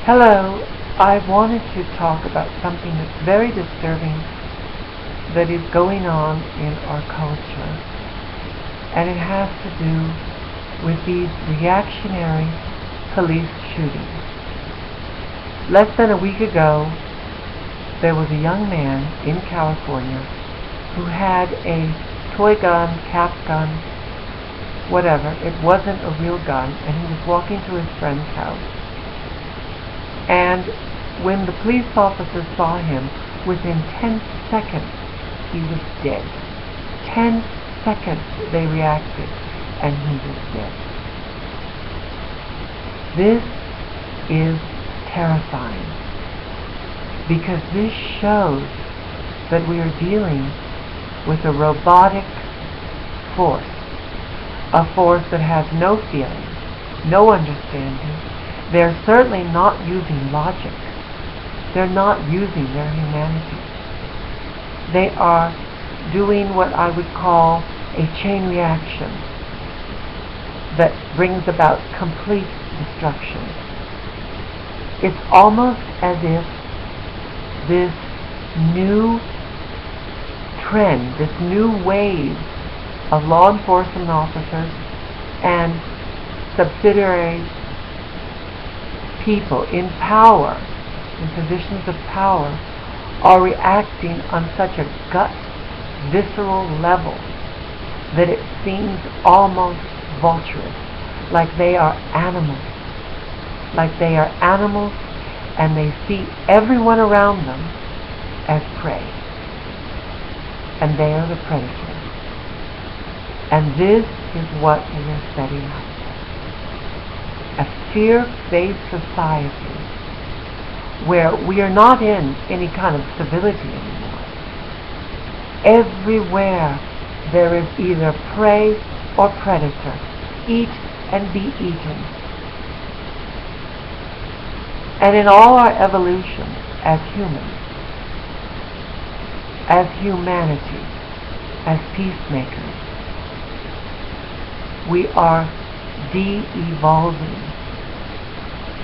Hello, I wanted to talk about something that's very disturbing that is going on in our culture, and it has to do with these reactionary police shootings. Less than a week ago, there was a young man in California who had a toy gun, cap gun, whatever. It wasn't a real gun, and he was walking to his friend's house. And when the police officers saw him, within 10 seconds, he was dead. 10 seconds they reacted, and he was dead. This is terrifying, because this shows that we are dealing with a robotic force, a force that has no feeling, no understanding. They're certainly not using logic. They're not using their humanity. They are doing what I would call a chain reaction that brings about complete destruction. It's almost as if this new trend, this new wave of law enforcement officers and subsidiary people in power, in positions of power, are reacting on such a gut, visceral level that it seems almost vulturous, like they are animals. Like they are animals, and they see everyone around them as prey. And they are the predators. And this is what we are setting up. A fear-based society where we are not in any kind of civility anymore. Everywhere there is either prey or predator. Eat and be eaten. And in all our evolution as humans, as humanity, as peacemakers, we are de-evolving.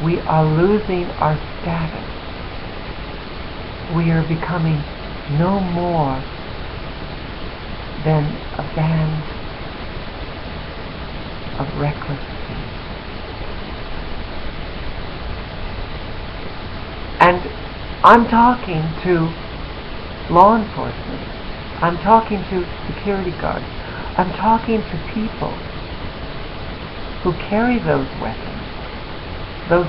We are losing our status. We are becoming no more than a band of reckless thieves. And I'm talking to law enforcement. I'm talking to security guards. I'm talking to people who carry those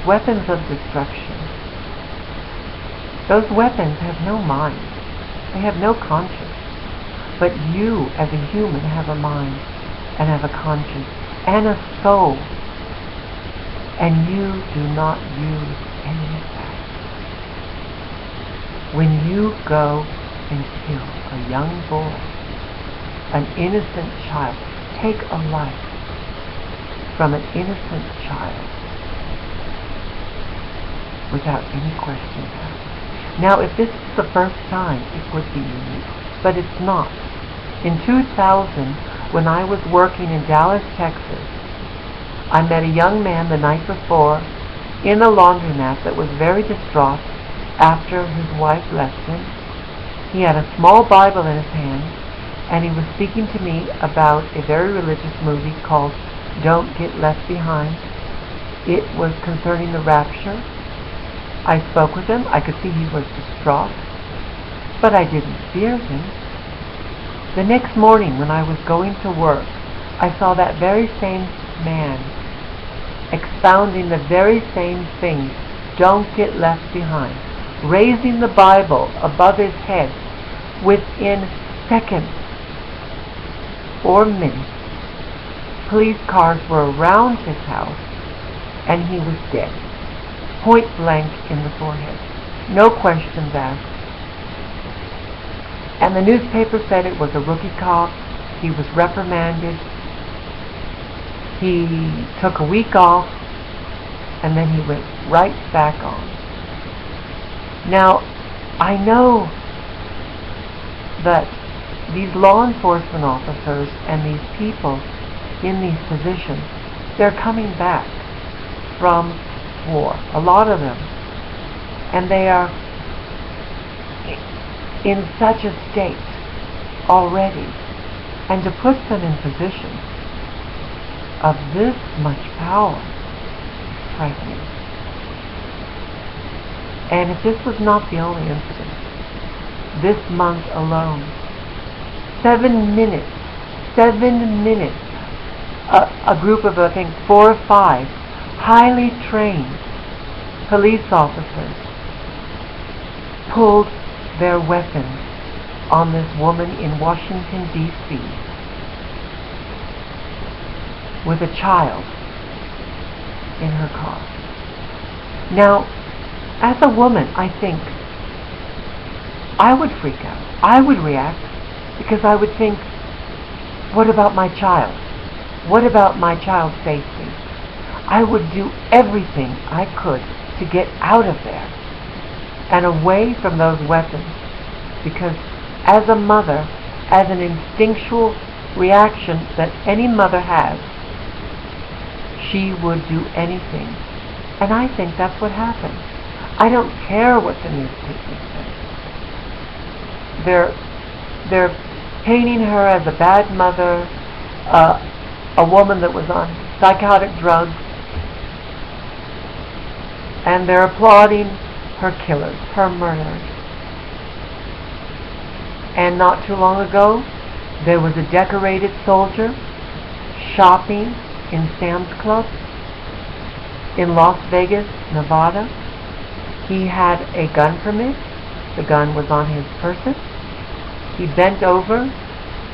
weapons of destruction. Those weapons have no mind. They have no conscience. But you, as a human, have a mind and have a conscience and a soul. And you do not use any of that. When you go and kill a young boy, an innocent child, take a life from an innocent child without any questions asked. Now, if this is the first time, it would be unique, but it's not. In 2000, when I was working in Dallas, Texas, I met a young man the night before in a laundromat that was very distraught after his wife left him. He had a small Bible in his hand, and he was speaking to me about a very religious movie called Don't Get Left Behind. It was concerning the rapture. I spoke with him. I could see he was distraught, but I didn't fear him. The next morning when I was going to work, I saw that very same man expounding the very same thing, don't get left behind, raising the Bible above his head within seconds or minutes. Police cars were around his house, and he was dead, point blank in the forehead. No questions asked. And the newspaper said it was a rookie cop. He was reprimanded. He took a week off, and then he went right back on. Now, I know that these law enforcement officers and these people in these positions, they're coming back from war. A lot of them and they are in such a state already, and to put them in position of this much power is frightening. And if this was not the only incident, this month alone, 7 minutes, a group of, I think, 4 or 5 highly trained police officers pulled their weapons on this woman in Washington, D.C. with a child in her car. Now, as a woman, I think I would freak out. I would react, because I would think, what about my child? What about my child's safety? I would do everything I could to get out of there and away from those weapons, because as a mother, as an instinctual reaction that any mother has, she would do anything. And I think that's what happened. I don't care what the newspapers say. They're painting her as a bad mother, a woman that was on psychotic drugs, and they're applauding her killers, her murderers. And not too long ago, there was a decorated soldier shopping in Sam's Club in Las Vegas, Nevada. He had a gun permit. The gun was on his person. He bent over.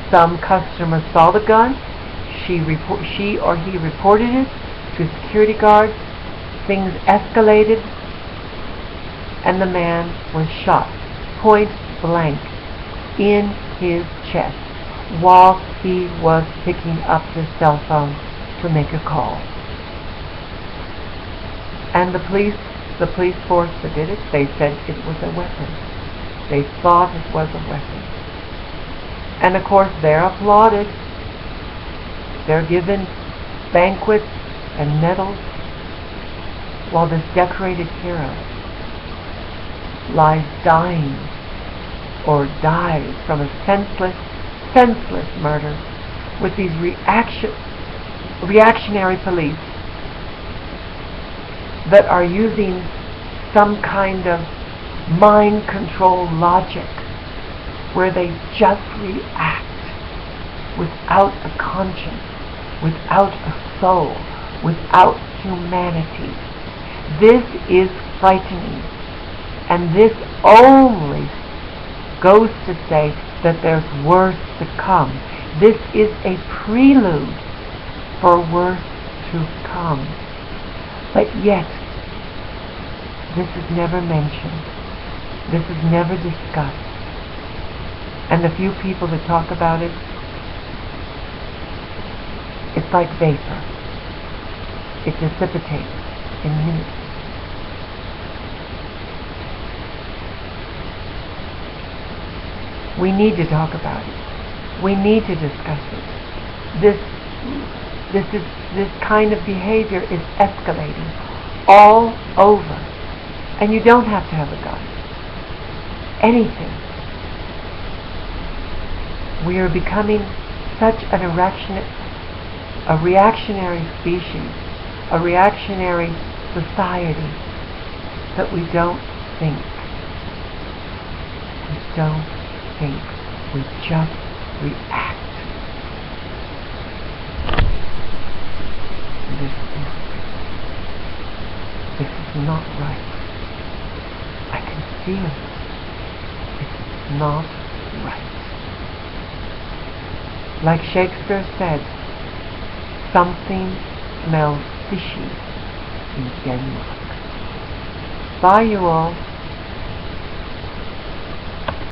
Some customer saw the gun. She or he reported it to security guards. Things escalated, and the man was shot point blank in his chest while he was picking up his cell phone to make a call. And the police force that did it, they said it was a weapon. They thought it was a weapon. And of course they're applauded. They're given banquets and medals, while this decorated hero lies dying or dies from a senseless murder with these reactionary police that are using some kind of mind control logic where they just react without a conscience, without a soul, without humanity. This is frightening, and this only goes to say that there's worse to come. This is a prelude for worse to come. But yet, this is never mentioned. This is never discussed. And the few people that talk about it, it's like vapor. It dissipates in minutes. We need to talk about it. We need to discuss it. This kind of behavior is escalating all over. And you don't have to have a gun. Anything. We are becoming such a reactionary species, a reactionary society, that we don't think. We don't think. We just react. This is not right. I can feel it. It's not right. Like Shakespeare said, something smells fishy in Denmark. Bye, you all.